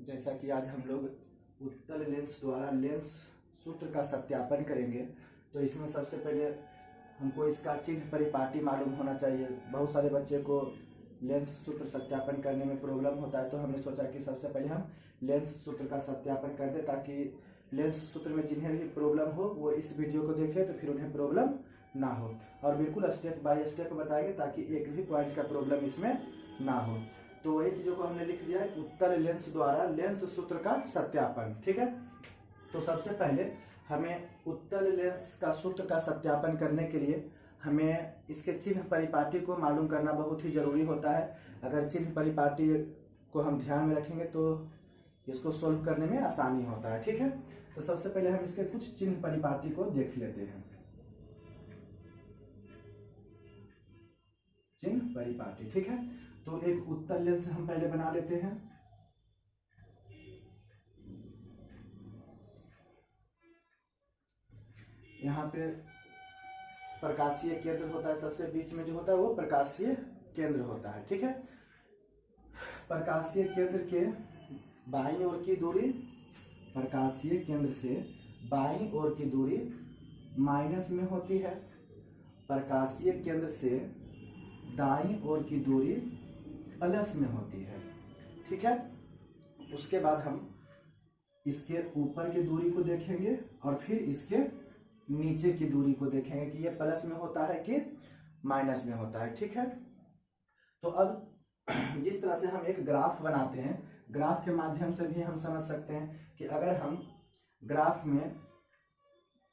जैसा कि आज हम लोग उत्तल लेंस द्वारा लेंस सूत्र का सत्यापन करेंगे, तो इसमें सबसे पहले हमको इसका चिन्ह परिपाटी मालूम होना चाहिए। बहुत सारे बच्चे को लेंस सूत्र सत्यापन करने में प्रॉब्लम होता है, तो हमने सोचा कि सबसे पहले हम लेंस सूत्र का सत्यापन कर दें, ताकि लेंस सूत्र में जिन्हें भी प्रॉब्लम हो वो इस वीडियो को देख ले तो फिर उन्हें प्रॉब्लम ना हो, और बिल्कुल स्टेप बाय स्टेप बताएंगे ताकि एक भी पॉइंट का प्रॉब्लम इसमें ना हो। तो वही चीजों को हमने लिख दिया है, उत्तल लेंस द्वारा लेंस सूत्र का सत्यापन। ठीक है, तो सबसे पहले हमें उत्तल लेंस का सूत्र का सत्यापन करने के लिए हमें इसके चिन्ह परिपाटी को मालूम करना बहुत ही जरूरी होता है। अगर चिन्ह परिपाटी को हम ध्यान में रखेंगे तो इसको सोल्व करने में आसानी होता है। ठीक है, तो सबसे पहले हम इसके कुछ चिन्ह परिपाटी को देख लेते हैं। चिन्ह परिपाटी, ठीक है, तो एक उत्तल लेंस हम पहले बना लेते हैं। यहाँ पे प्रकाशीय केंद्र होता है, सबसे बीच में जो होता है वो प्रकाशीय केंद्र होता है। ठीक है, प्रकाशीय केंद्र के बाईं ओर की दूरी, प्रकाशीय केंद्र से बाईं ओर की दूरी माइनस में होती है। प्रकाशीय केंद्र से दाईं ओर की दूरी प्लस में होती है। ठीक है, उसके बाद हम इसके ऊपर की दूरी को देखेंगे और फिर इसके नीचे की दूरी को देखेंगे कि ये प्लस में होता है कि माइनस में होता है। ठीक है, तो अब जिस तरह से हम एक ग्राफ बनाते हैं, ग्राफ के माध्यम से भी हम समझ सकते हैं कि अगर हम ग्राफ में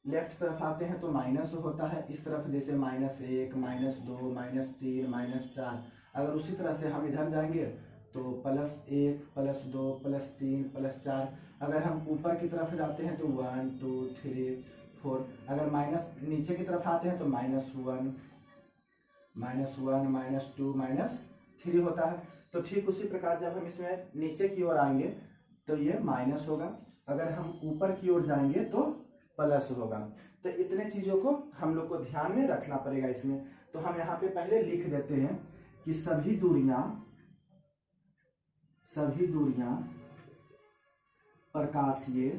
लेफ्ट तरफ आते हैं तो माइनस होता है, इस तरफ जैसे -1, -2, -3, -4। अगर उसी तरह से हम इधर जाएंगे तो +1, +2, +3, +4। अगर हम ऊपर की तरफ जाते हैं तो 1, 2, 3, 4। अगर माइनस नीचे की तरफ आते हैं तो -1, -2, -3 होता है। तो ठीक उसी प्रकार जब हम इसमें नीचे की ओर आएंगे तो ये माइनस होगा, अगर हम ऊपर की ओर जाएंगे तो प्लस होगा। तो इतने चीजों को हम लोग को ध्यान में रखना पड़ेगा इसमें। तो हम यहाँ पे पहले लिख देते हैं कि सभी दूरियां प्रकाशीय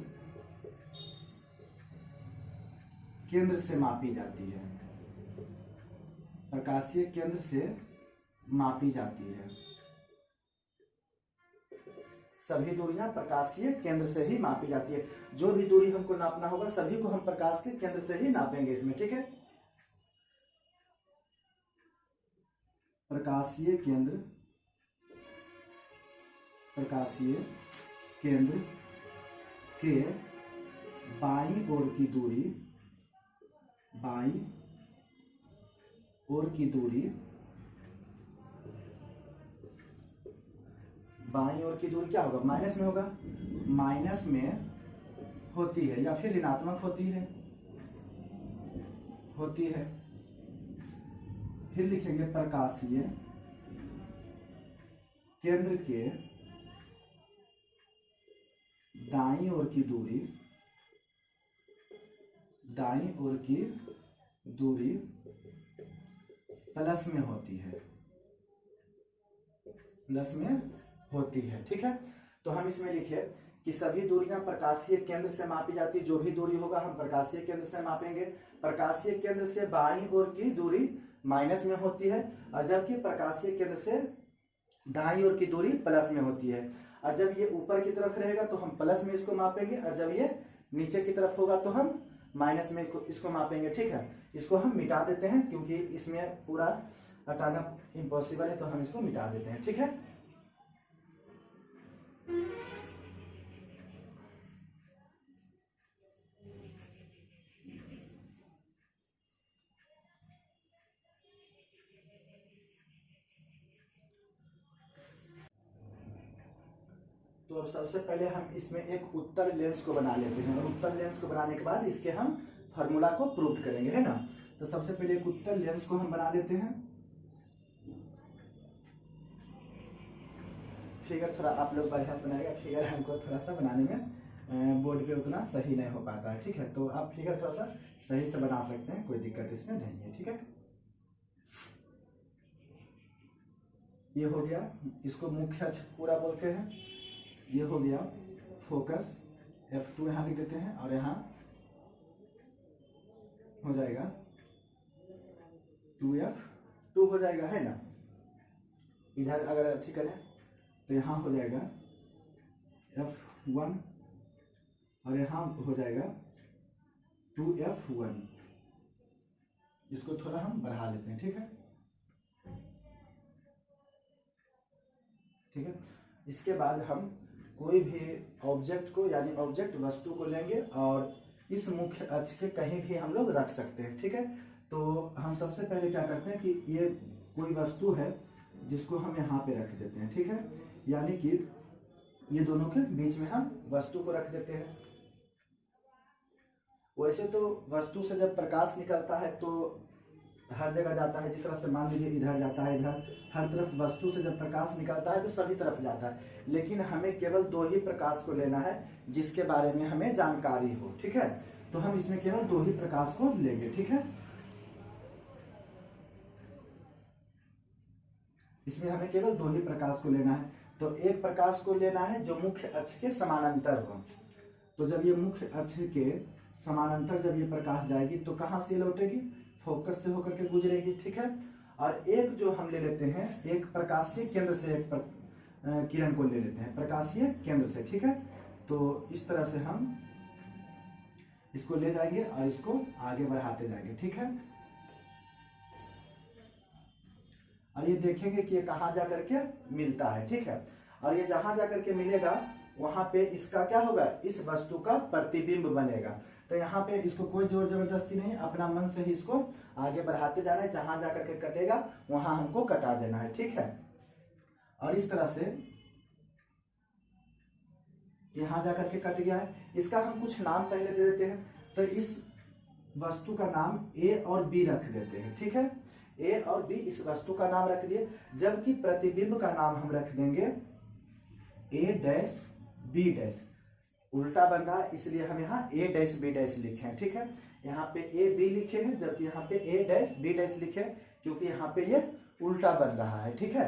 केंद्र से मापी जाती है, प्रकाशीय केंद्र से मापी जाती है। सभी दूरियां प्रकाशीय केंद्र से ही मापी जाती है। जो भी दूरी हमको नापना होगा सभी को हम प्रकाश के केंद्र से ही नापेंगे इसमें। ठीक है, प्रकाशीय केंद्र के बाईं ओर की दूरी, बाईं ओर की दूरी क्या होगा, माइनस में होगा, माइनस में होती है या फिर ऋणात्मक होती है। फिर लिखेंगे प्रकाशीय केंद्र के दाईं ओर की दूरी प्लस में होती है। ठीक है, तो हम इसमें लिखे कि सभी दूरियां प्रकाशीय केंद्र से मापी जाती है। जो भी दूरी होगा हम प्रकाशीय केंद्र से मापेंगे। प्रकाशीय केंद्र से बाईं ओर की दूरी माइनस में होती है, और जबकि प्रकाशीय केंद्र से दाईं ओर की दूरी प्लस में होती है। और जब ये ऊपर की तरफ रहेगा तो हम प्लस में इसको मापेंगे, और जब ये नीचे की तरफ होगा तो हम माइनस में इसको मापेंगे। ठीक है, इसको हम मिटा देते हैं क्योंकि इसमें पूरा हटाना इम्पॉसिबल है, तो हम इसको मिटा देते हैं। ठीक है, तो अब सबसे पहले हम इसमें एक उत्तल लेंस को बना लेते हैं, और उत्तल लेंस को बनाने के बाद इसके हम फार्मूला को प्रूव करेंगे, है ना। तो सबसे पहले एक उत्तल लेंस को हम बना लेते हैं। फिगर थोड़ा आप लोग बढ़िया से बनाएगा, फिगर हमको थोड़ा सा बनाने में बोर्ड पे उतना सही नहीं हो पाता है। ठीक है, तो आप फिगर थोड़ा सा सही से बना सकते हैं, कोई दिक्कत इसमें नहीं है। ठीक है, ये हो गया, इसको मुख्य अक्ष पूरा बोलते हैं। ये हो गया फोकस, F2 यहाँ लिख देते हैं और यहाँ हो जाएगा 2F2 हो जाएगा, है ना। इधर अगर अच्छी करें तो यहाँ हो जाएगा F1 और यहाँ हो जाएगा 2F1। इसको थोड़ा हम बढ़ा लेते हैं, ठीक है। ठीक है, इसके बाद हम कोई भी ऑब्जेक्ट को यानी ऑब्जेक्ट वस्तु को लेंगे और इस मुख्य अक्ष के कहीं भी हम लोग रख सकते हैं, ठीक है। तो हम सबसे पहले क्या करते हैं कि ये कोई वस्तु है जिसको हम यहाँ पे रख देते हैं, ठीक है। यानी कि ये दोनों के बीच में हम वस्तु को रख देते हैं। वैसे तो वस्तु से जब प्रकाश निकलता है तो हर जगह जाता है, जिस तरह से मान लीजिए इधर जाता है, इधर हर तरफ वस्तु से जब प्रकाश निकलता है तो सभी तरफ जाता है। लेकिन हमें केवल दो ही प्रकाश को लेना है जिसके बारे में हमें जानकारी हो, ठीक है। तो हम इसमें केवल दो ही प्रकाश को लेंगे, ठीक है। इसमें हमें केवल दो ही प्रकाश को लेना है। तो एक प्रकाश को लेना है जो मुख्य अक्ष के समानांतर हो। तो जब ये मुख्य अक्ष के समानांतर जब ये प्रकाश जाएगी तो कहाँ से लौटेगी, फोकस से होकर के गुजरेगी, ठीक है। और एक जो हम ले लेते हैं, एक प्रकाशीय केंद्र से एक किरण को ले लेते हैं प्रकाशीय केंद्र से, ठीक है। तो इस तरह से हम इसको ले जाएंगे और इसको आगे बढ़ाते जाएंगे, ठीक है। और ये देखेंगे कि ये कहाँ जाकर के मिलता है, ठीक है। और ये जहां जाकर के मिलेगा वहां पे इसका क्या होगा, इस वस्तु का प्रतिबिंब बनेगा। तो यहाँ पे इसको कोई जोर जबरदस्ती नहीं, अपना मन से ही इसको आगे बढ़ाते जाना है। जहां जाकर के कटेगा वहां हमको कटा देना है, ठीक है। और इस तरह से यहां जाकर के कट गया है। इसका हम कुछ नाम पहले दे देते हैं। तो इस वस्तु का नाम A और B रख देते हैं, ठीक है। A और B इस वस्तु का नाम रख दिए। जबकि प्रतिबिंब का नाम हम रख देंगे A डैश B डैश। उल्टा बन रहा है इसलिए हम यहाँ A डैश B डैश लिखे हैं, ठीक है। यहाँ पे A B लिखे हैं जबकि यहाँ पे A डैश B डैश लिखे हैं, क्योंकि यहाँ पे ये उल्टा बन रहा है, ठीक है।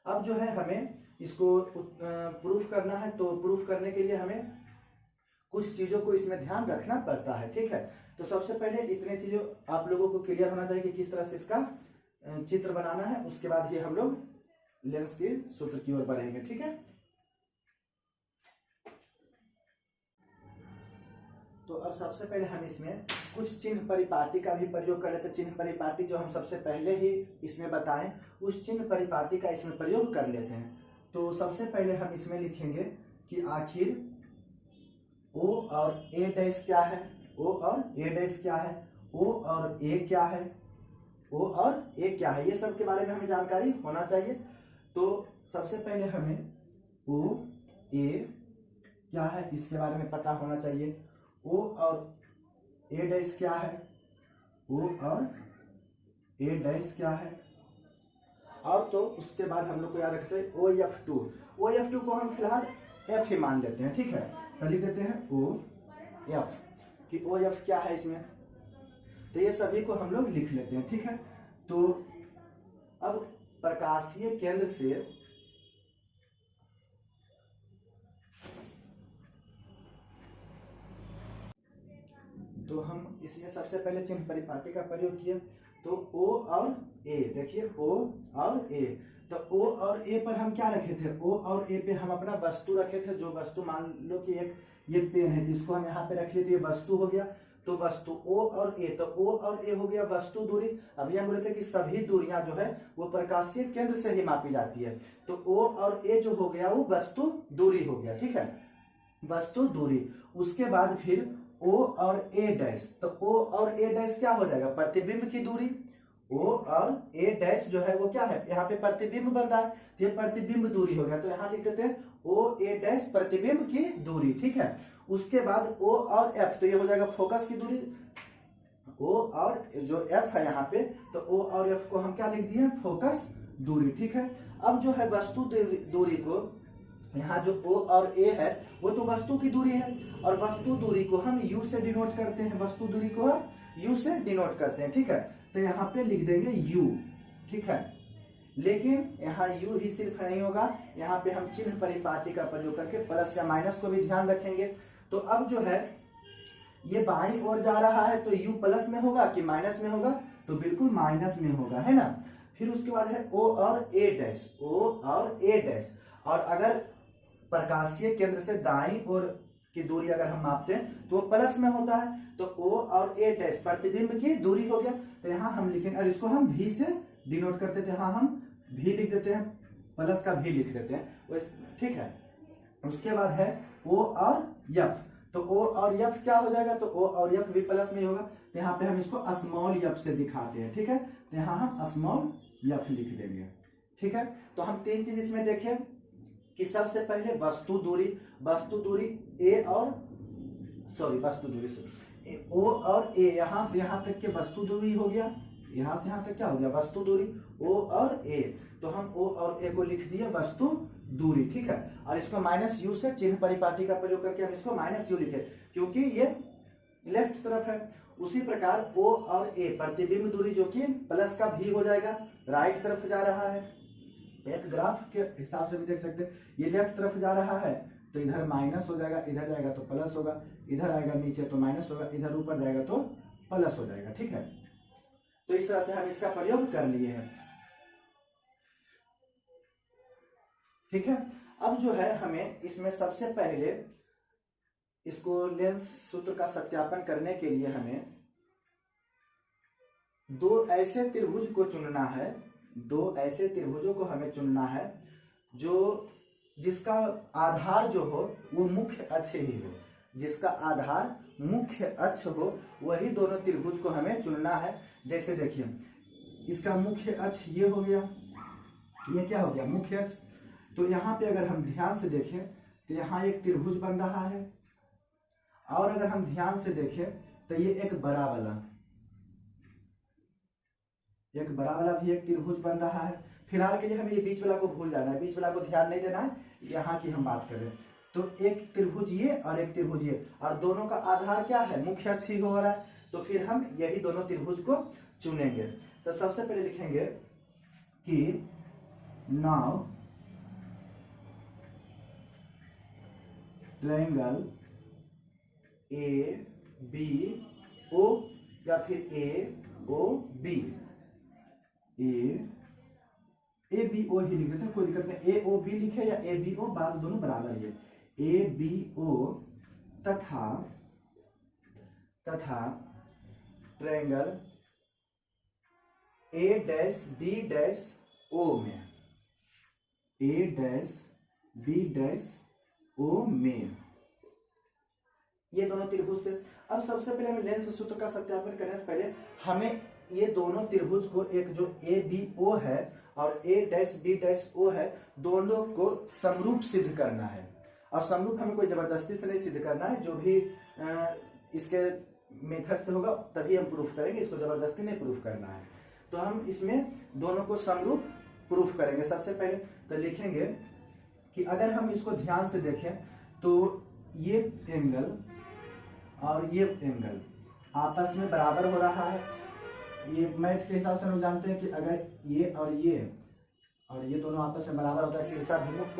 अब जो है हमें इसको प्रूफ करना है। तो प्रूफ करने के लिए हमें कुछ चीजों को इसमें ध्यान रखना पड़ता है, ठीक है। तो सबसे पहले इतने चीजों आप लोगों को क्लियर होना चाहिए कि किस तरह से इसका चित्र बनाना है। उसके बाद ही हम लोग लेंस के सूत्र की ओर बढ़ेंगे, ठीक है। तो अब सबसे पहले हम इसमें कुछ चिन्ह परिपाटी का भी प्रयोग कर लेते हैं। चिन्ह परिपाटी जो हम सबसे पहले ही इसमें बताएं, उस चिन्ह परिपाटी का इसमें प्रयोग कर लेते हैं। तो सबसे पहले हम इसमें लिखेंगे कि आखिर O और A डैश क्या है, O और A डैश क्या है, O और A क्या है, O और A क्या है, ये सब के बारे में हमें जानकारी होना चाहिए। तो सबसे पहले हमें O A क्या है इसके बारे में पता होना चाहिए। O और A डैश क्या है, O और A डैश क्या है। और तो उसके बाद हम लोग को याद रखते हैं OF2। OF2 को हम फिलहाल F ही मान लेते हैं, ठीक है। तो लिख देते हैं OF कि OF क्या है इसमें। तो ये सभी को हम लोग लिख लेते हैं, ठीक है। तो अब प्रकाशीय केंद्र से तो हम इसमें सबसे पहले चिन्ह परिपाटी का प्रयोग किया। तो O और A, देखिए O और A। तो O और A पर हम क्या रखे थे, O और A पे हम अपना वस्तु रखे थे। जो वस्तु, मान लो कि एक ये पेन है, इसको हम यहाँ पे रख लिए तो ये वस्तु हो गया। तो वस्तु O और A, तो O और A हो गया वस्तु दूरी। अभी हम बोले थे कि सभी दूरियां जो है वो प्रकाशीय केंद्र से ही मापी जाती है। तो O और A जो हो गया वो वस्तु दूरी हो गया, ठीक है, वस्तु दूरी। उसके बाद फिर O और A डैश। तो O और A डैश क्या हो जाएगा, प्रतिबिंब की दूरी। O और A डैश जो है वो क्या है, यहाँ पे प्रतिबिंब बन रहा है, तो ये प्रतिबिंब दूरी हो गया। तो यहाँ लिख देते हैं O A डैश प्रतिबिंब की दूरी, ठीक है। उसके बाद O और F, तो ये हो जाएगा फोकस की दूरी। O और जो F है यहाँ पे, तो O और F को हम क्या लिख दिए, फोकस दूरी, ठीक है। अब जो है वस्तु दूरी को, यहाँ जो O और A है वो तो वस्तु की दूरी है, और वस्तु दूरी को हम U से डिनोट करते हैं। वस्तु दूरी को हम U से डिनोट करते हैं, ठीक है। तो यहाँ पे लिख देंगे U, ठीक है। लेकिन यहाँ u ही सिर्फ नहीं होगा, यहाँ पे हम चिन्ह परिपाटी का प्रयोग करके प्लस या माइनस को भी ध्यान रखेंगे। तो अब जो है ये बाईं ओर जा रहा है तो u प्लस में होगा कि माइनस में होगा, तो बिल्कुल माइनस में होगा, है ना। फिर उसके बाद है o और a डैश, o और a डैश। और अगर प्रकाशीय केंद्र से दाईं ओर की दूरी अगर हम मापते हैं तो वो प्लस में होता है, तो o और a डैश प्रतिबिंब की दूरी हो गया। तो यहाँ हम लिखेंगे, और इसको हम v से डिनोट करते थे, यहाँ हम v लिख देते हैं, प्लस का v लिख देते हैं, ठीक है। उसके बाद है o और f, तो o और f क्या हो जाएगा, तो o और f भी प्लस में ही होगा। तो यहाँ पे हम इसको स्मॉल f से दिखाते हैं, ठीक है। तो यहाँ हम स्मॉल f लिख देंगे, ठीक है। तो हम तीन चीज इसमें देखें कि सबसे पहले वस्तु दूरी a और वस्तु दूरी से o और a, यहाँ से यहाँ तक के वस्तु दूरी हो गया, यहाँ से यहाँ तक क्या हो गया, वस्तु दूरी o और a। तो हम o और a को लिख दिए वस्तु दूरी, ठीक है। और इसको माइनस u से चिन्ह परिपाटी का प्रयोग करके हम इसको माइनस u लिखे, क्योंकि ये लेफ्ट तरफ है। उसी प्रकार o और a प्रतिबिंब दूरी जो कि प्लस का v हो जाएगा, राइट तरफ जा रहा है। एक ग्राफ के हिसाब से भी देख सकते हैं, ये लेफ्ट तरफ जा रहा है तो इधर माइनस हो जाएगा, इधर जाएगा तो प्लस होगा, इधर आएगा नीचे तो माइनस होगा, इधर ऊपर जाएगा तो प्लस हो जाएगा, ठीक है। तो इस तरह से हम इसका प्रयोग कर लिए हैं, ठीक है। अब जो है हमें इसमें सबसे पहले इसको लेंस सूत्र का सत्यापन करने के लिए हमें दो ऐसे त्रिभुज को चुनना है, दो ऐसे त्रिभुजों को हमें चुनना है जो जिसका आधार जो हो वो मुख्य अक्ष ही हो, जिसका आधार मुख्य अक्ष हो वही दोनों त्रिभुज को हमें चुनना है। जैसे देखिए इसका मुख्य अक्ष ये हो गया, ये क्या हो गया, मुख्य अक्ष। तो यहाँ पे अगर हम ध्यान से देखें तो यहाँ एक त्रिभुज बन रहा है, और अगर हम ध्यान से देखें तो ये एक बड़ा वाला भी एक त्रिभुज बन रहा है। फिलहाल के लिए हमें ये बीच वाला को भूल जाना है, बीच वाला को ध्यान नहीं देना है, यहाँ की हम बात करें। तो एक त्रिभुज ये और एक त्रिभुज ये, और दोनों का आधार क्या है, मुख्य अक्ष ही हो रहा है। तो फिर हम यही दोनों त्रिभुज को चुनेंगे। तो सबसे पहले लिखेंगे कि now triangle A B O, या फिर ए ओ बी, ए बी ओ ही लिख देते हैं, कोई दिक्कत नहीं। ए ओ बी लिखे या ए बी ओ, बात दोनों बराबर ही है। ए बी ओ तथा triangle A dash B dash O में, A dash B dash O में, ये दोनों त्रिभुज से। अब सबसे पहले हमें लेंस सूत्र का सत्यापन करने से पहले हमें ये दोनों त्रिभुज को, एक जो ए बी ओ है और ए डैश बी डैश ओ है, दोनों को समरूप सिद्ध करना है। और समरूप हमें कोई जबरदस्ती से नहीं सिद्ध करना है, जो भी इसके मेथड से होगा तभी हम प्रूफ करेंगे, इसको जबरदस्ती नहीं प्रूफ करना है। तो हम इसमें दोनों को समरूप प्रूफ करेंगे। सबसे पहले तो लिखेंगे कि अगर हम इसको ध्यान से देखें तो ये एंगल और ये एंगल आपस में बराबर हो रहा है। ये मैथ के हिसाब से हम जानते हैं कि अगर ये और ये दोनों आपस में बराबर होता है शीर्षाभिमुख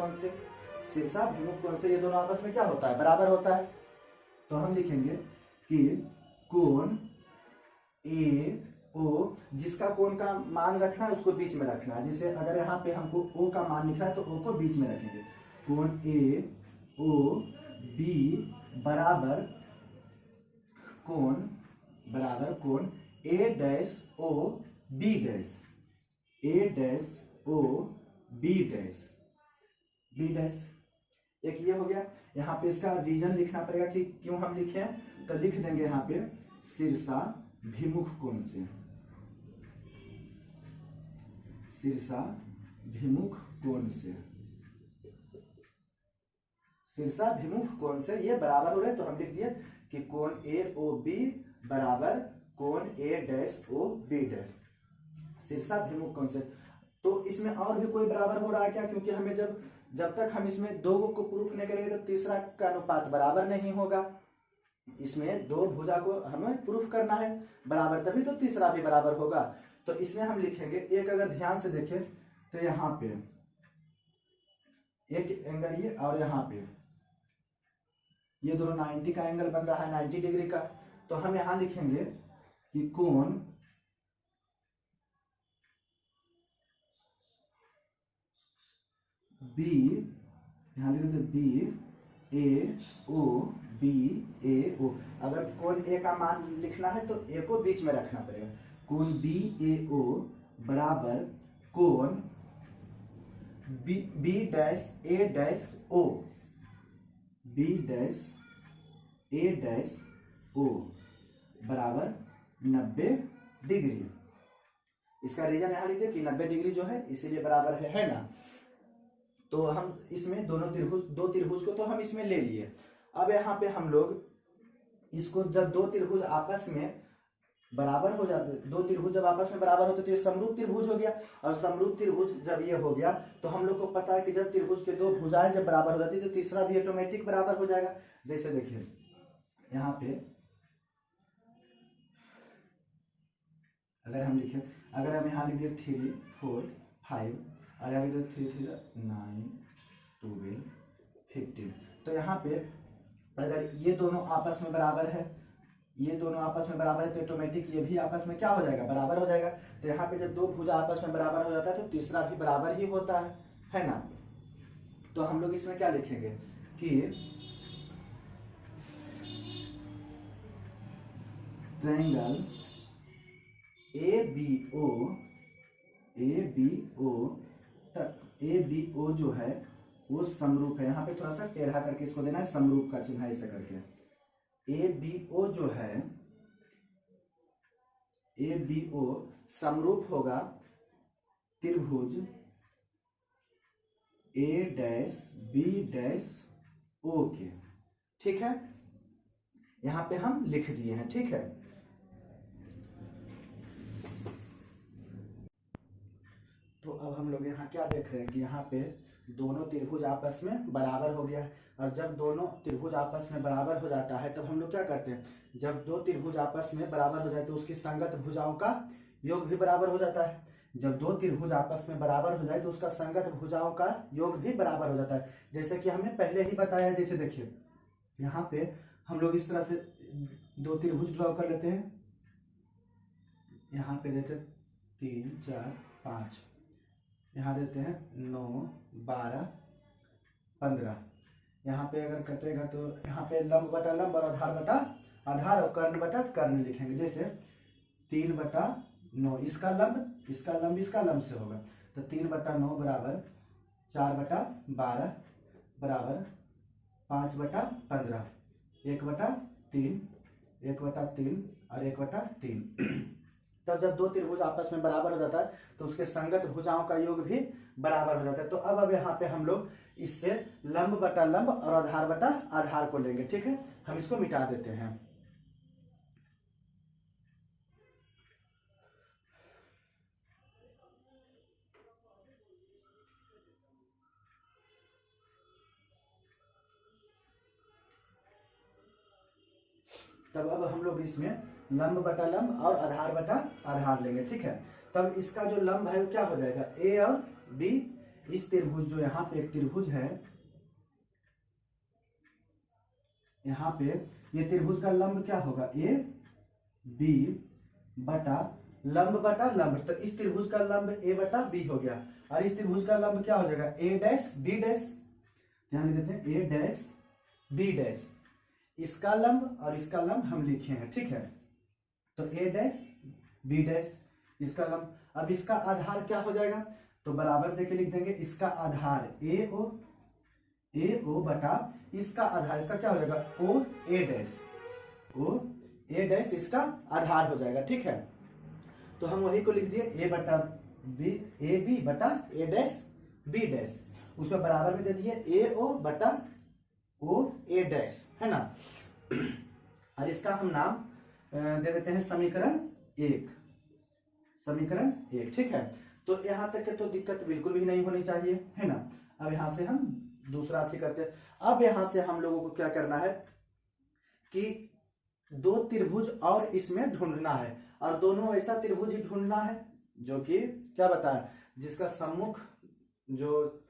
कोण से ये दोनों आपस में क्या होता है, बराबर होता है। तो हम लिखेंगे कि कोण ए ओ, जिसका कोण का मान रखना है उसको बीच में रखना है। जैसे अगर यहाँ पे हमको ओ का मान लिखना है तो ओ को बीच में रखेंगे। कोण ए ओ बी बराबर कोण ए डैश ओ बी डैश, ए डैश ओ बी डैश, एक ये हो गया। यहाँ पे इसका रीजन लिखना पड़ेगा कि क्यों हम लिखे हैं, तो लिख देंगे यहाँ पे शीर्षाभिमुख कोण से, शीर्षाभिमुख कोण से ये बराबर हो रहे, तो हम लिख दिए कि कोण ए ओ बी बराबर कोण ए डैश ओ बी डैश, शीर्षाभिमुख कोण से। तो इसमें और भी कोई बराबर हो रहा है क्या, क्योंकि हमें जब तक हम इसमें दो को प्रूफ नहीं करेंगे तो तीसरा का अनुपात बराबर नहीं होगा। इसमें दो भुजा को हमें प्रूफ करना है बराबर, तभी तो तीसरा भी बराबर होगा। तो इसमें हम लिखेंगे, एक अगर ध्यान से देखें तो यहाँ पे एक एंगल ये और यहाँ पे ये दोनों 90 का एंगल बन रहा है, 90 डिग्री का। तो हम यहाँ लिखेंगे कि कोण बी, यहाँ लिख देते बी ए ओ, बी ए ओ। अगर कोण ए का मान लिखना है तो ए को बीच में रखना पड़ेगा। कोण बी ए ओ बराबर कोण बी डैश ए डैश ओ, बी डैश ए डैश ओ बराबर 90 डिग्री। इसका रीजन यहाँ लिख दे कि 90 डिग्री जो है इसीलिए बराबर है ना। तो हम इसमें दो त्रिभुज को तो हम इसमें ले लिए। अब यहाँ पे हम लोग इसको जब दो त्रिभुज आपस में बराबर हो जाते, दो त्रिभुज जब आपस में बराबर होते तो ये समरूप त्रिभुज हो गया। और समरूप त्रिभुज जब ये हो गया तो हम लोग को पता है कि जब त्रिभुज के दो भुजाएं जब बराबर हो जाती है तो तीसरा भी ऑटोमेटिक बराबर हो जाएगा। जैसे देखिए यहाँ पे अगर हम लिखे, अगर हम यहाँ लिख दिए 3 4 5 और यहाँ लिख दिए 3 3 9 12 15, तो यहाँ पे अगर ये दोनों आपस में बराबर है, ये दोनों आपस में बराबर है तो ऑटोमेटिक ये भी आपस में क्या हो जाएगा, बराबर हो जाएगा। तो यहाँ पे जब दो भुजा आपस में बराबर हो जाता है तो तीसरा भी बराबर ही होता है ना। तो हम लोग इसमें क्या लिखेंगे कि ट्रायंगल ए बी ओ जो है वो समरूप है। यहाँ पे थोड़ा सा टेढ़ा करके इसको देना है, समरूप का चिन्ह ऐसा करके। ए बी ओ जो है, ए बी ओ समरूप होगा त्रिभुज ए डैश बी डैश ओ के। ठीक है, यहाँ पे हम लिख दिए हैं। ठीक है, तो अब हम लोग यहाँ क्या देख रहे हैं कि यहाँ पे दोनों त्रिभुज आपस में बराबर हो गया है। और जब दोनों त्रिभुज आपस में बराबर हो जाता है तब हम लोग क्या करते हैं, जब दो त्रिभुज आपस में बराबर हो जाए तो उसकी संगत भुजाओं का योग भी बराबर हो जाता है। जब दो त्रिभुज आपस में बराबर हो जाए तो उसका संगत भुजाओं का योग भी बराबर हो जाता है, जैसे कि हमने पहले ही बताया है। जैसे देखिए यहाँ पे हम लोग इस तरह से दो त्रिभुज ड्रॉ कर लेते हैं। यहाँ पे देते 3 4 5, यहाँ देते हैं 9 12 15। यहाँ पे अगर कटेगा तो यहाँ पे लंब बटा लंब और आधार बटा आधार और कर्ण बटा कर्ण लिखेंगे। जैसे 3/9 इसका लंब इसका लंब से होगा, तो 3/9 बराबर 4/12 बराबर 5/15, 1/3 1/3 और 1/3। तब जब दो त्रिभुज आपस में बराबर हो जाता है तो उसके संगत भुजाओं का योग भी बराबर हो जाता है। तो अब यहाँ पे हम लोग इससे लंब बटा लंब और आधार बटा आधार को लेंगे। ठीक है, हम इसको मिटा देते हैं। तब अब हम लोग इसमें लंब बटा लंब और आधार बटा आधार लेंगे। ठीक है, तब इसका जो लंब है वो क्या हो जाएगा, ए और बी। इस त्रिभुज जो यहाँ पे एक त्रिभुज है, यहाँ पे ये त्रिभुज का लंब क्या होगा, ए बी बटा लंब बटा लंब। तो इस त्रिभुज का लंब ए बटा बी हो गया और इस त्रिभुज का लंब क्या हो जाएगा, ए डैश बी डैश। ध्यान देते हैं, ए डैश बी डैश, इसका लंब और इसका लंब हम लिखे हैं। ठीक है, तो ए डैश बी डैश इसका लंब। अब इसका आधार क्या हो जाएगा, तो बराबर देके लिख देंगे, इसका आधार ए ओ बटा इसका आधार, इसका क्या हो जाएगा, ओ ए डैश इसका आधार हो जाएगा। ठीक है, तो हम वही को लिख दिए, ए बी बटा ए डैश बी डैश, उसका बराबर में दे दिए ए ओ बटा ओ ए डैश, है ना। और इसका हम नाम दे देते हैं समीकरण 1। ठीक है, तो यहाँ तक के तो दिक्कत बिल्कुल भी नहीं होनी चाहिए, है ना। अब यहाँ से हम दूसरा अथी करते हैं। अब यहाँ से हम लोगों को क्या करना है कि दो त्रिभुज और इसमें ढूंढना है, और दोनों ऐसा त्रिभुज ही ढूंढना है जो कि क्या बताया, जिसका सम्मुख जो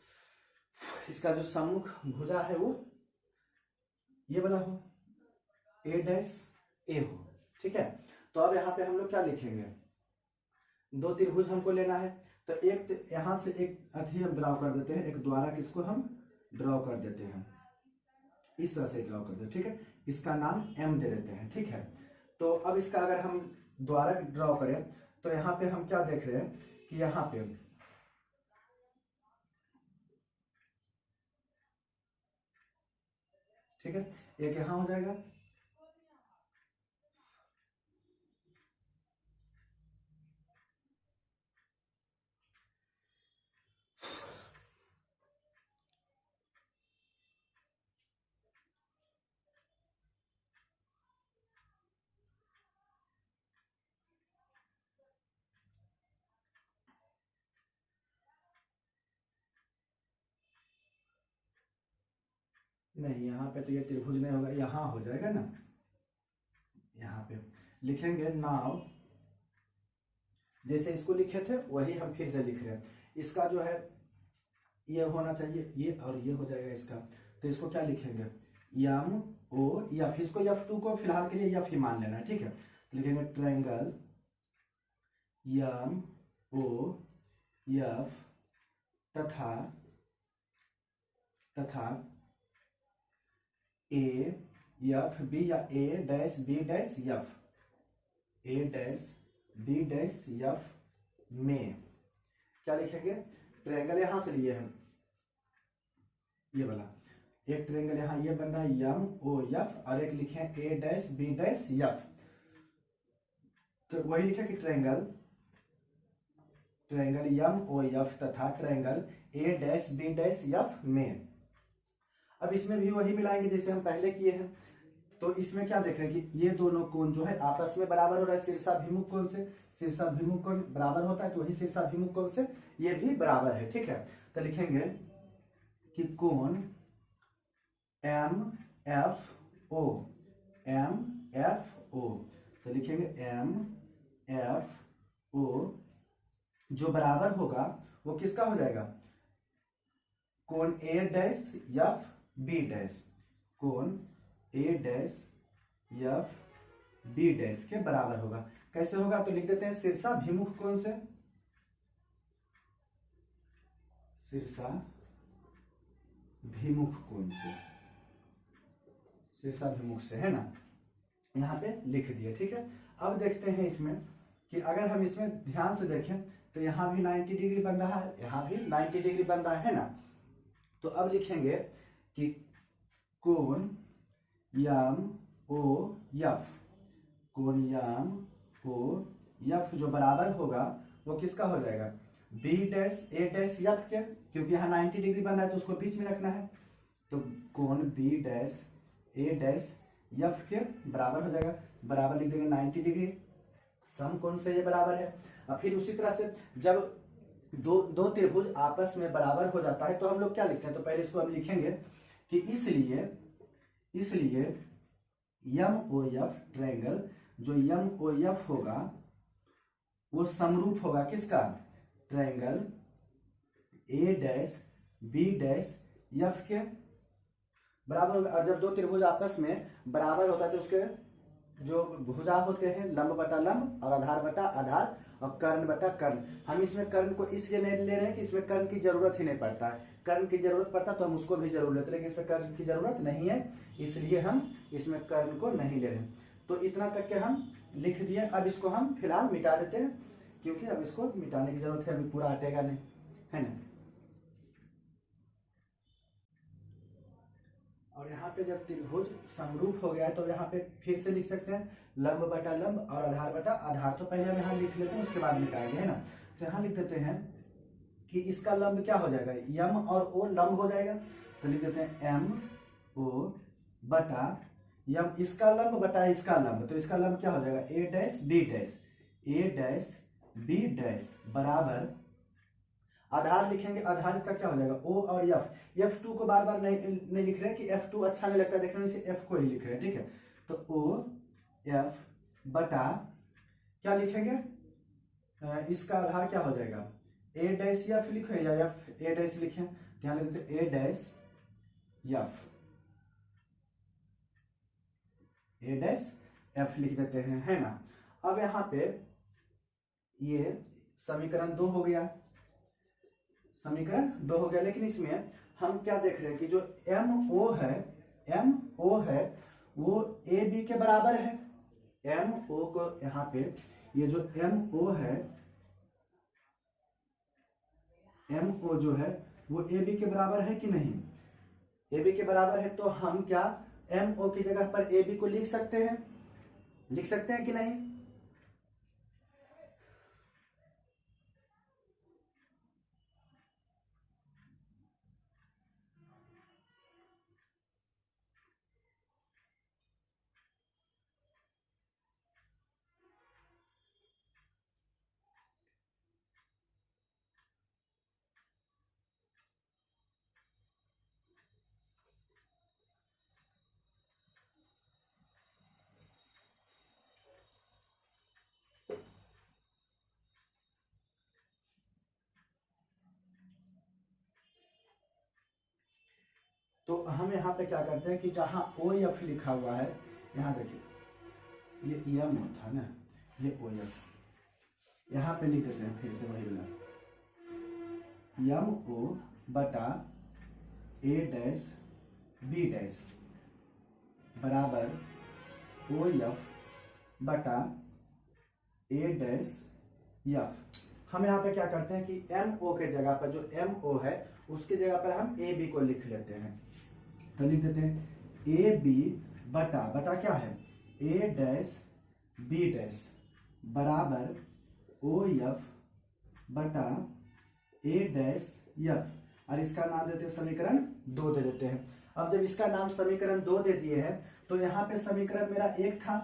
इसका जो सम्मुख भुजा है वो ये वाला हो, ए डैश ए हो, ठीक है। तो अब यहाँ पे हम लोग क्या लिखेंगे, दो त्रिभुज हमको लेना है, तो एक यहाँ से एक अथी हम ड्रॉ कर देते हैं, एक द्वारा किसको हम ड्रॉ कर देते हैं, इस तरह से ड्रॉ कर देते हैं, ठीक है। इसका नाम एम दे देते हैं, ठीक है। तो अब इसका अगर हम द्वारा ड्रॉ करें तो यहाँ पे हम क्या देख रहे हैं कि यहाँ पे ठीक है, एक यहाँ हो जाएगा, नहीं यहाँ पे तो ये त्रिभुज नहीं होगा, यहाँ हो जाएगा ना, यहाँ पे लिखेंगे नाउ, जैसे इसको लिखे थे वही हम फिर से लिख रहे हैं। इसका जो है ये होना चाहिए ये, और ये हो जाएगा इसका, तो इसको क्या लिखेंगे, यम ओ एफ, इसको F2 को फिलहाल के लिए एफ ही मान लेना है, ठीक है। तो लिखेंगे ट्रायंगल यम ओ एफ तथा ए एफ बी या ए डैश बी डैश एफ, ए डैश बी डैश एफ में क्या लिखेंगे, ट्रायंगल यहां से लिए हैं ये वाला, एक ट्रायंगल यहाँ ये बन रहा है यम ओ एफ, और एक लिखे हैं A dash B dash F, तो वही लिखे कि ट्रायंगल यम ओ एफ तथा triangle A dash B dash F में। अब इसमें भी वही मिलाएंगे जैसे हम पहले किए हैं, तो इसमें क्या देख रहे हैं कि ये दोनों कोण जो है आपस में बराबर हो रहा है, शीर्षाभिमुख कोण से शीर्षाभिमुख कोण बराबर होता है, तो वही शीर्षाभिमुख कोण से ये भी बराबर है, ठीक है। तो लिखेंगे कि कोण एम एफ ओ, तो लिखेंगे एम एफ ओ जो बराबर होगा वो किसका हो जाएगा, कोण ए डैश एफ बी डैश, कोण ए डैश एफ बी डैश के बराबर होगा। कैसे होगा, तो लिख देते हैं शीर्षाभिमुख कोण से, शीर्षाभिमुख कोण से, शीर्षाभिमुख से है ना, यहाँ पे लिख दिए, ठीक है। अब देखते हैं इसमें कि अगर हम इसमें ध्यान से देखें तो यहाँ भी 90 डिग्री बन रहा है, यहाँ भी 90 डिग्री बन रहा है ना। तो अब लिखेंगे कि कोण यम ओ एफ, कोण यम ओ एफ जो बराबर होगा वो किसका हो जाएगा, बी डैश ए डैश एफ के, क्योंकि यहाँ 90 डिग्री बन रहा है तो उसको बीच में रखना है, तो कोण बी डैश ए डैश एफ के बराबर हो जाएगा, बराबर लिख देंगे 90 डिग्री, सम कोण से ये बराबर है। और फिर उसी तरह से जब दो त्रिभुज आपस में बराबर हो जाता है तो हम लोग क्या लिखते हैं, तो पहले इसको हम लिखेंगे कि इसलिए यम ओ एफ ट्रायंगल, जो यम ओ एफ होगा वो समरूप होगा किसका, triangle A dash B dash F के बराबर होगा। और जब दो त्रिभुज आपस में बराबर होता है तो उसके जो भुजा होते हैं लंब बटा लंब और आधार बटा आधार और कर्ण बटा कर्ण, हम इसमें कर्ण को इसलिए नहीं ले रहे हैं कि इसमें कर्ण की जरूरत ही नहीं पड़ता है, कर्ण की जरूरत पड़ता तो हम उसको भी जरूर लेते, लेकिन इसमें कर्ण की जरूरत नहीं है इसलिए हम इसमें कर्ण को नहीं ले रहे हैं। तो इतना करके हम लिख दिए। अब इसको हम फिलहाल मिटा देते हैं क्योंकि अब इसको मिटाने की जरूरत है, अभी पूरा हटेगा नहीं, है ना। और यहाँ पे जब त्रिभुज समरूप हो गया है तो यहाँ पे फिर से लिख सकते हैं लंब बटा लंब और आधार बटा आधार, तो पहले हम यहाँ लिख लेते हैं उसके बाद मिटाएंगे, है ना। तो यहाँ लिख देते हैं कि इसका लंब क्या हो जाएगा, यम और ओ लंब हो जाएगा, तो लिख देते हैं एम ओ बटा यम, इसका लंब बटा इसका लंब, तो इसका लंब क्या हो जाएगा ए डैश बी डैश, ए डैश बी डैश बराबर आधार लिखेंगे, आधार इसका क्या हो जाएगा ओ और एफ, F2 को बार बार नहीं लिख रहे हैं कि F2 अच्छा नहीं लगता देखने में, इसे F को ही लिख रहे हैं, ठीक है। तो ओ एफ बटा क्या लिखेंगे, इसका आधार क्या हो जाएगा ए डैश एफ लिखो या एफ ए डैश लिखे, ध्यान देते ए डैश एफ, ए डैश एफ लिख देते हैं, है ना। अब यहाँ पे ये समीकरण 2 हो गया, समीकरण 2 हो गया। लेकिन इसमें हम क्या देख रहे हैं कि जो एम ओ है वो ए बी के बराबर है। एम ओ को यहाँ पे ये जो एम ओ है, एम ओ जो है वो ए बी के बराबर है कि नहीं, ए बी के बराबर है। तो हम क्या एम ओ की जगह पर ए बी को लिख सकते हैं, लिख सकते हैं कि नहीं। तो हम यहाँ पे क्या करते हैं कि जहां ओ एफ लिखा हुआ है, यहाँ देखिए ये एम था ना, ये ओ एफ, यहाँ पे लिख देते हैं फिर से वही वाला एम ओ बटा ए डैश बी डैश बराबर ओ एफ बटा ए डैश एफ। हम यहाँ पे क्या करते हैं कि एम ओ के जगह पर जो एम ओ है उसकी जगह पर हम ए बी को लिख लेते हैं। तो लिख देते हैं ए बी बटा, बटा क्या है ए डैश बी डैश बराबर ओ एफ बटा ए डैश एफ, और इसका नाम देते हैं समीकरण 2 दे देते हैं। अब जब इसका नाम समीकरण 2 दे दिए हैं तो यहाँ पे समीकरण मेरा 1 था,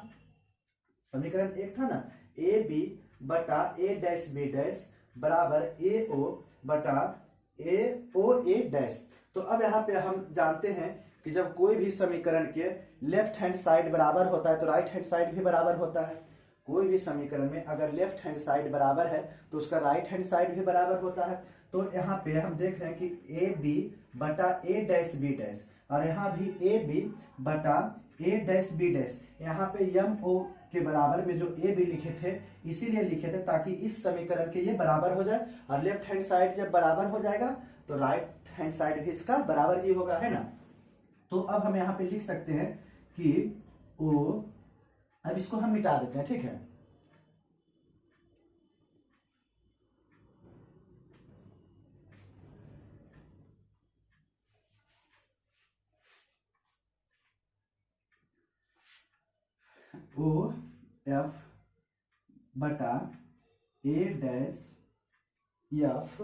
समीकरण 1 था ना, ए बी बटा ए डैश बी डैश बराबर ए ओ बटा ए ओ ए डैश। तो अब यहाँ पे हम जानते हैं कि जब कोई भी समीकरण के लेफ्ट हैंड साइड बराबर होता है तो राइट हैंड साइड भी बराबर होता है। कोई भी समीकरण में अगर लेफ्ट हैंड साइड बराबर है तो उसका राइट हैंड साइड भी बराबर होता है। तो यहाँ पे हम देख रहे हैं कि ए बी बटा ए डैश बी डैश, और यहाँ भी ए बी बटा ए डैश बी डैश, यहाँ पे एम ओ के बराबर में जो ए बी लिखे थे इसीलिए लिखे थे ताकि इस समीकरण के ये बराबर हो जाए, और लेफ्ट हैंड साइड जब बराबर हो जाएगा तो राइट हैंड साइड भी इसका बराबर ही होगा, है ना। तो अब हम यहाँ पे लिख सकते हैं कि ओ, अब इसको हम मिटा देते हैं, ठीक है। ओ एफ बटा a dash F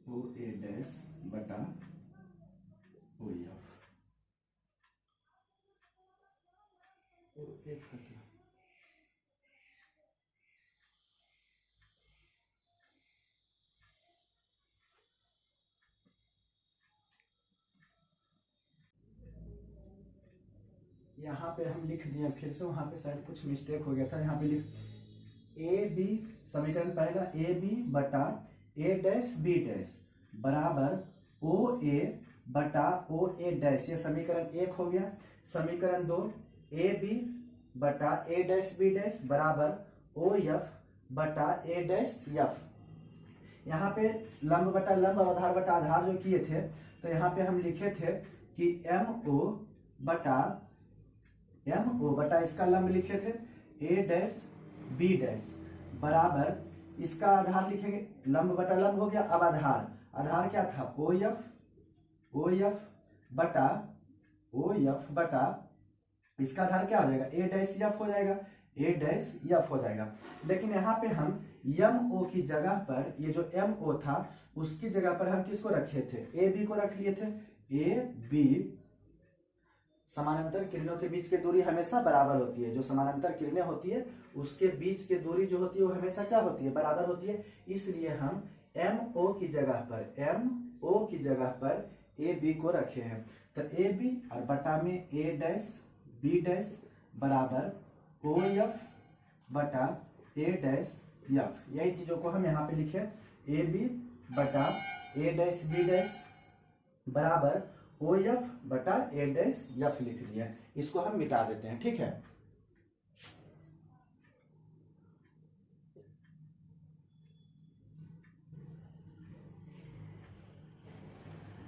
O A dash बटा ओ एफ, ओ एफ यहाँ पे हम लिख दिए, फिर से वहां पे शायद कुछ मिस्टेक हो गया था। यहाँ पे लिख ए बी, समीकरण पहला ए बी बटा ए डैश बी डैश बराबर ओ ए बटा ओ ए डैश, ये समीकरण 1 हो गया। समीकरण 2 ए बी बटा ए डैश बी डैश बराबर ओ एफ बटा ए डैश एफ। यहाँ पे लंब बटा लंब और आधार बटा आधार जो किए थे, तो यहाँ पे हम लिखे थे कि एम ओ बटा इसका लंब लिखे थे ए डैश बी डैश बराबर, इसका आधार लिखेंगे, लंब बटा लंब हो गया। अब आधार, आधार क्या था ओ एफ बटा ओ एफ बटा इसका आधार क्या हो जाएगा, ए डैश एफ हो जाएगा, ए डैश एफ हो जाएगा। लेकिन यहाँ पे हम एम ओ की जगह पर, ये जो एम ओ था उसकी जगह पर हम किसको रखे थे, ए बी को रख लिए थे। ए बी, समानांतर किरणों के बीच की दूरी हमेशा बराबर होती है, जो समानांतर किरणें होती है उसके बीच की दूरी जो होती है वो हमेशा क्या होती है, बराबर होती है। इसलिए हम एम ओ की जगह पर, एम ओ की जगह पर ए बी को रखे हैं। तो ए बी और बटा में ए डैश बी डैश बराबर ओ एफ बटा ए डैश एफ। यही चीजों को हम यहाँ पे लिखे, ए बी बटा ए डैश बी डैश बराबर ओ एफ बटा ए डैश एफ लिख लिया। इसको हम मिटा देते हैं, ठीक है।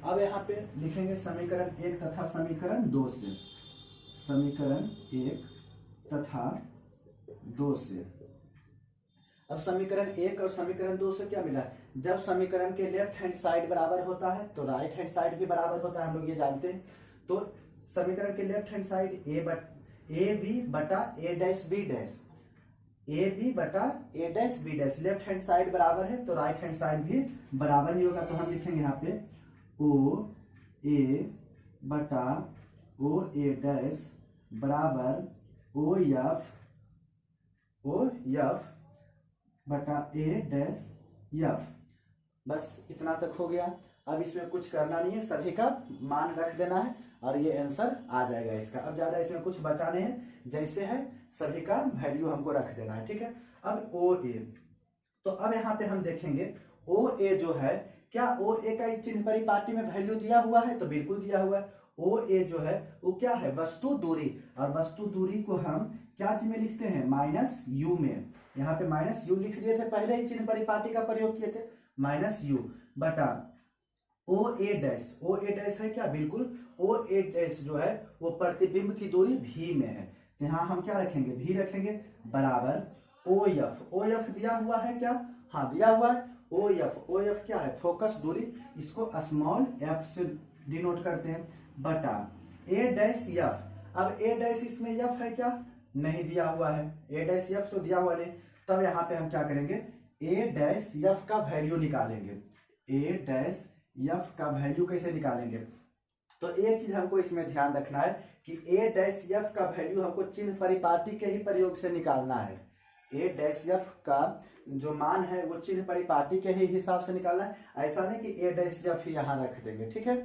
अब यहाँ पे लिखेंगे समीकरण 1 तथा समीकरण 2 से, समीकरण 1 तथा 2 से। अब समीकरण 1 और समीकरण 2 से क्या मिला, जब समीकरण के लेफ्ट हैंड साइड बराबर होता है तो राइट हैंड साइड भी बराबर होता है, हम लोग ये जानते हैं। तो समीकरण के left hand side a b बटा a dash B dash, a b बटा a dash B dash, left hand side बराबर है तो राइट हैंड साइड भी बराबर ही होगा। तो हम लिखेंगे यहाँ पे ओ ए बटा ओ ए डैश बराबर ओ एफ बटा ए डैश एफ। बस इतना तक हो गया। अब इसमें कुछ करना नहीं है, सभी का मान रख देना है और ये आंसर आ जाएगा इसका। अब ज्यादा इसमें कुछ बचाने हैं, जैसे है सभी का वैल्यू हमको रख देना है, ठीक है। अब ओ ए, तो अब यहाँ पे हम देखेंगे ओ ए जो है, क्या ओ ए का चिन्ह परिपाटी में वैल्यू दिया हुआ है, तो बिल्कुल दिया हुआ है। ओ ए जो है वो क्या है, वस्तु दूरी, और वस्तु दूरी को हम क्या चीज में लिखते हैं, माइनस यू में। यहाँ पे माइनस यू लिख दिए थे, पहले ही चिन्ह परिपाटी का प्रयोग किए थे, माइनस यू बटा ओ ए डैश। ओ ए डैश है क्या, बिल्कुल ओ ए डैश जो है वो प्रतिबिंब की दूरी भी में है, यहाँ हम क्या रखेंगे, भी रखेंगे, बराबर ओ एफ। ओ एफ दिया हुआ है क्या, हाँ दिया हुआ है ओ एफ। ओ एफ क्या है, फोकस दूरी, इसको स्मॉल एफ से डिनोट करते हैं, बटा ए डैश एफ। अब ए डैश इसमें एफ है क्या, नहीं दिया हुआ है, ए डैश एफ तो दिया हुआ नहीं। तब यहाँ पे हम क्या करेंगे, ए डैश एफ का वैल्यू निकालेंगे। ए डैश एफ का वैल्यू कैसे निकालेंगे, तो एक चीज हमको इसमें ध्यान रखना है कि ए डैश एफ का वैल्यू हमको चिन्ह परिपाटी के ही प्रयोग से निकालना है। ए डैश एफ का जो मान है वो चिन्ह परिपाटी के ही हिसाब से निकालना है, ऐसा नहीं कि ए डैश एफ यहाँ रख देंगे, ठीक है।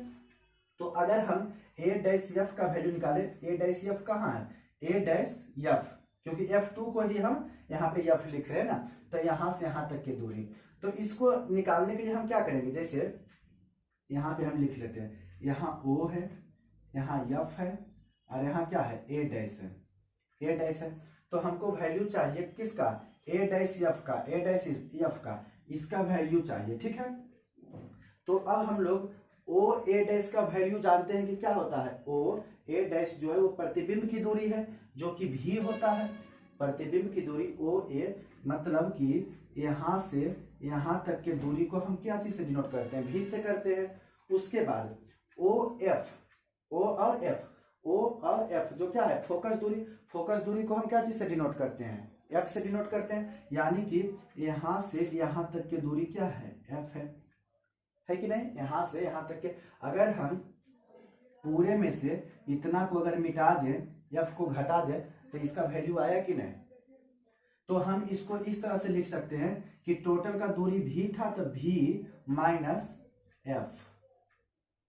तो अगर हम ए डैश एफ का वैल्यू निकाले, ए डैश एफ कहाँ है, ए डैश एफ, क्योंकि F2 को ही हम यहाँ पे एफ लिख रहे हैं ना, तो यहाँ से यहाँ तक की दूरी। तो इसको निकालने के लिए हम क्या करेंगे, जैसे यहाँ पे हम लिख लेते हैं, यहाँ O है, यहाँ F है और यहाँ क्या है, ए डैश है, ए डैश है। तो हमको वैल्यू चाहिए किसका, ए डैश एफ का, ए डैश एफ का, इसका वैल्यू चाहिए, ठीक है। तो अब हम लोग ओ ए डैश का वैल्यू जानते हैं कि क्या होता है, ओ ए डैश जो है वो प्रतिबिंब की दूरी है, जो कि भी होता है। प्रतिबिंब की दूरी ओ ए, मतलब कि यहाँ से यहाँ तक के दूरी को हम क्या चीज से डिनोट करते हैं, भी से करते हैं। उसके बाद ओ एफ, ओ और एफ, ओ और एफ जो क्या है, फोकस दूरी, फोकस दूरी को हम क्या चीज से डिनोट करते हैं, एफ से डिनोट करते हैं। यानी कि यहाँ से यहाँ तक की दूरी क्या है, एफ है कि नहीं, यहाँ से यहाँ तक के। अगर हम पूरे में से इतना को अगर मिटा दें, एफ को घटा दें, तो इसका वैल्यू आया कि नहीं। तो हम इसको इस तरह से लिख सकते हैं कि टोटल का दूरी भी था तो भी माइनस एफ,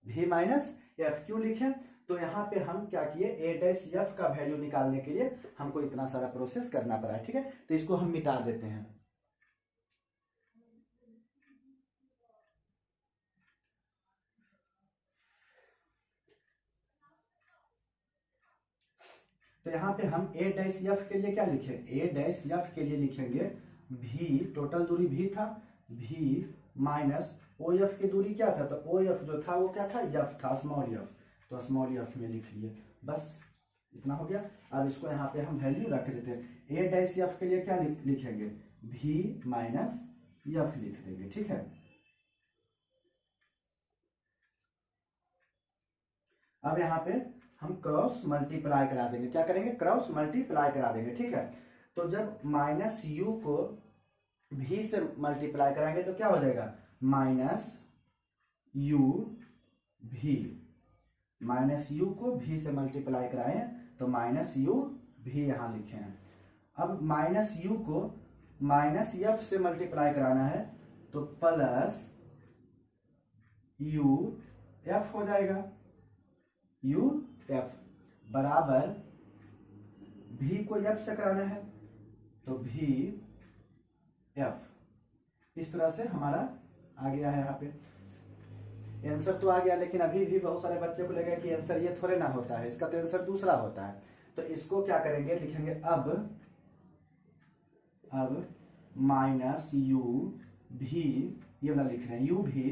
भी माइनस एफ क्यों लिखे, तो यहाँ पे हम क्या किए, ए डैश एफ का वैल्यू निकालने के लिए हमको इतना सारा प्रोसेस करना पड़ा, ठीक है। तो इसको हम मिटा देते हैं। तो यहाँ पे हम ए डैश एफ के लिए क्या लिखे, ए डैश एफ के लिए लिखेंगे भी, टोटल दूरी भी था, भी माइनस ओ एफ की दूरी क्या था, तो ओ एफ जो था वो क्या था, एफ था, स्मॉल एफ, तो स्मॉल एफ में लिख लिए, बस इतना हो गया। अब इसको यहाँ पे हम वैल्यू रख देते हैं, ए डैश एफ के लिए क्या लिखेंगे, भी माइनस एफ लिख देंगे, ठीक है। अब यहाँ पे हम क्रॉस मल्टीप्लाई करा देंगे। क्या करेंगे? क्रॉस मल्टीप्लाई करा देंगे। ठीक है, तो जब माइनस यू को भी से मल्टीप्लाई कराएंगे तो क्या हो जाएगा? माइनस यू भी। माइनस यू को भी से मल्टीप्लाई कराएं तो माइनस यू भी यहां लिखे हैं। अब माइनस यू को माइनस एफ से मल्टीप्लाई कराना है तो प्लस यू एफ हो जाएगा। यू एफ बराबर भी को एफ से कराना है तो भी एफ। इस तरह से हमारा आ गया है। यहाँ पे आंसर तो आ गया, लेकिन अभी भी बहुत सारे बच्चे को लगेगा कि आंसर ये थोड़े ना होता है, इसका तो आंसर दूसरा होता है। तो इसको क्या करेंगे? लिखेंगे अब माइनस यू भी, ये वाला लिख रहे हैं, यू भी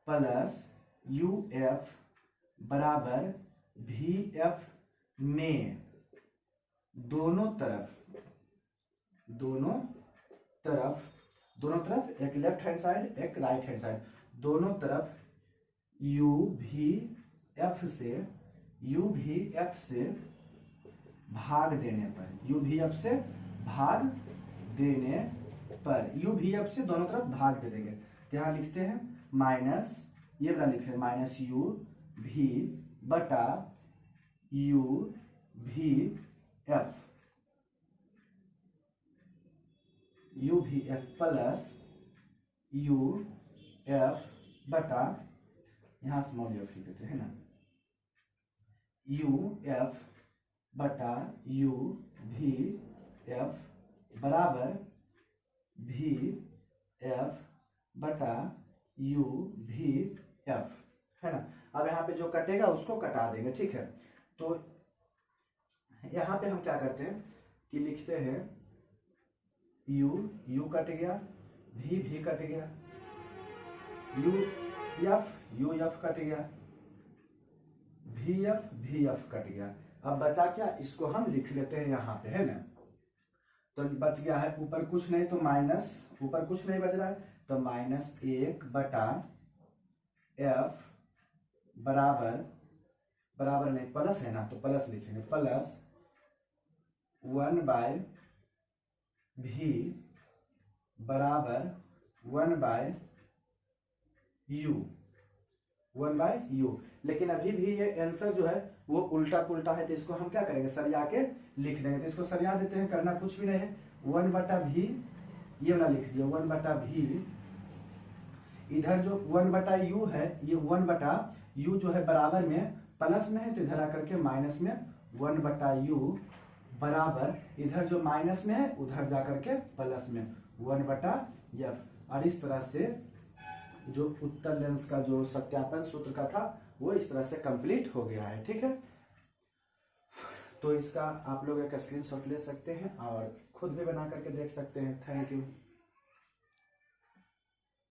प्लस यू एफ बराबर भी एफ में दोनों तरफ एक लेफ्ट हैंड साइड एक राइट हैंड साइड, दोनों तरफ यू भी एफ से भाग देने पर, यू भी एफ से भाग देने पर, यू भी एफ से दोनों तरफ भाग दे देंगे। तो यहाँ लिखते हैं माइनस, ये वाला लिख रहे हैं माइनस यू भी बटा यू भी एफ, यू भी एफ प्लस यू एफ बटा, यहां स्मॉल एफ लिख देते हैं ना, यू एफ बटा यू भी एफ बराबर भी एफ बटा यू भी एफ, है ना। अब यहाँ पे जो कटेगा उसको कटा देंगे। ठीक है, तो यहाँ पे हम क्या करते हैं कि लिखते हैं यू कट गया, भी कट गया, यू एफ कट गया, भी एफ कट गया। अब बचा क्या? इसको हम लिख लेते हैं यहाँ पे, है ना। तो बच गया है ऊपर कुछ नहीं तो माइनस, ऊपर कुछ नहीं बच रहा है तो माइनस 1 बटा एफ बराबर नहीं प्लस है ना, तो प्लस लिखेंगे, प्लस 1 बाय भी बराबर 1 बाय यू। लेकिन अभी भी ये आंसर जो है वो उल्टा पुल्टा है, तो इसको हम क्या करेंगे? सरिया के लिख देंगे। तो इसको सरिया देते हैं, करना कुछ भी नहीं है। 1 बटा भी, ये वाला लिख दिया 1 बटा भी, इधर जो 1 बटा यू है, ये 1 बटा यू जो है बराबर में प्लस में है तो इधर आकर के माइनस में 1 बटा यू बराबर, इधर जो माइनस में है उधर जाकर के प्लस में 1 बटा एफ। और इस तरह से जो उत्तर लेंस का जो सत्यापन सूत्र का था वो इस तरह से कंप्लीट हो गया है। ठीक है, तो इसका आप लोग एक स्क्रीनशॉट ले सकते हैं और खुद भी बना करके देख सकते हैं। Thank you.